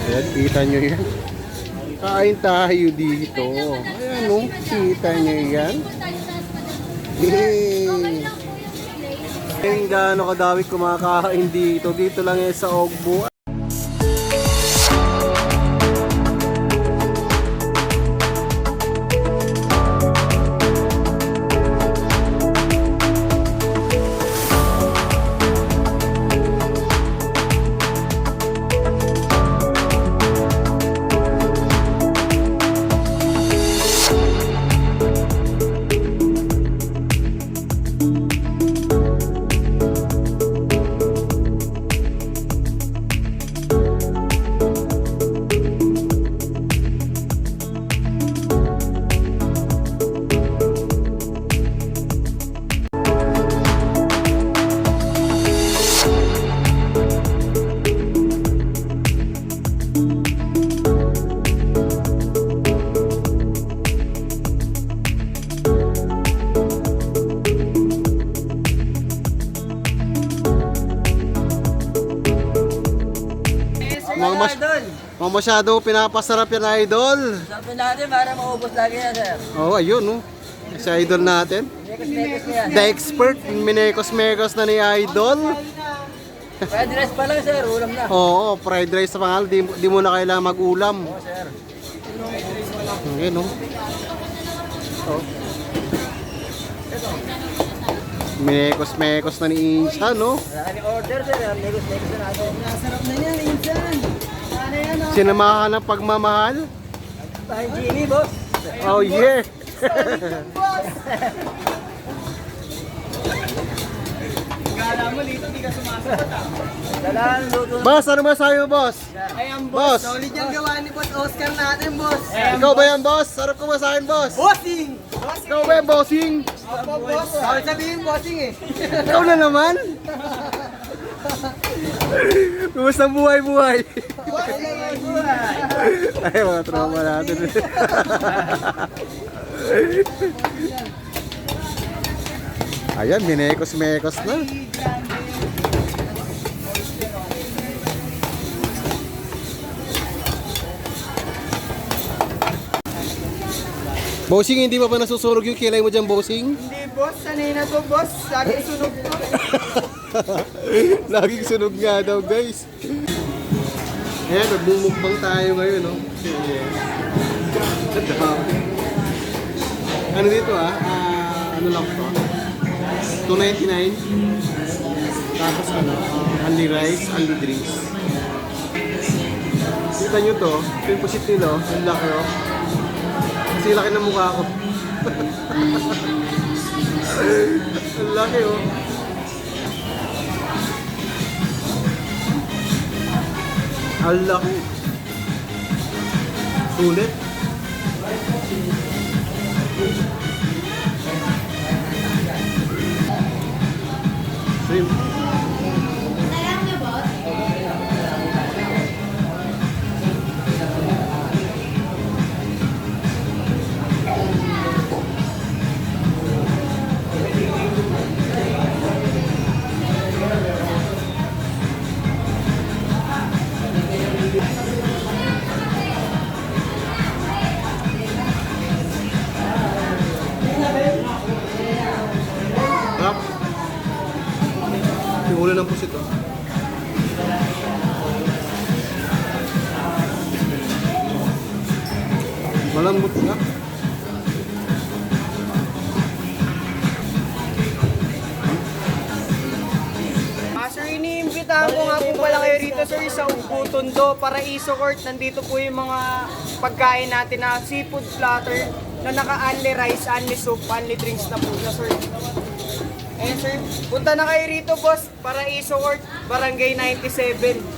Ayan, kita nyo yan. Kain tayo dito. Ayan o, kita nyo yan. Hey. Ayan, gaano kadami kumakain dito. Dito lang yan sa Ogbo. Masyado pinapasarap yan, idol. Sabi natin para maubos lagi yan, sir. Oh, ayun, no. Si idol natin. Mekos-mekos na yan. The expert, minekos-mekos na ni idol. Fried rice pa lang, sir. Ulam na. Oo, fried rice sa pangal. Di mo na kailangan mag-ulam. Oo, sir. Okay, no. Oh. Minekos-mekos na ni Insa, no. Maraming order, sir. Mekos-mekos na natin. Nasarap na yan, Insan. Sinamahan ng pagmamahal. Tayo Jimmy, boss. Oh, yeah. Gala mo dito, di ka sumasagot ah. Dalaan, luto na. Boss, ano ba sa'yo, boss? Ayan Boss. boss, solid yung gawa ni Boss Oscar natin boss. Ikaw ba yan, boss? Sarap ko ba sa akin, boss? Bossing! Ikaw ba yan, bossing? Opo boss. Bawal sabihin bossing eh. Ikaw na naman? Kumusta ang buhay-buhay? Ay, mga trauma natin. Ayan, minekos-mekos na. Bossing, hindi pa ba nasusunog yung kilay mo dyan, bossing? Hindi boss, sanay na to boss. Lagi sunog to. Laging sunog nga daw, guys. Ayan, nagbumukbang tayo ngayon, no? Ano dito, ano lang to? 299. Tapos ano, only rice, only drinks. Kita nyo to, ito yung pusit nila, yung laki, oh. Kasi laki ng mukha ko. Ang laki, oh. Ang laki. Sulit. Shrimp. Sarap. Yung ulo ng pusit, oh. Malambot nga. Sir, iniimbitahan ko nga po pala kayo rito sir sa Ugbo Tondo, Paraiso Court. Nandito po yung mga pagkain natin na seafood platter na naka-only rice, only soup, only drinks na po siya sir. Ayan sir, punta na kayo rito boss, Paraiso Court, Barangay 97.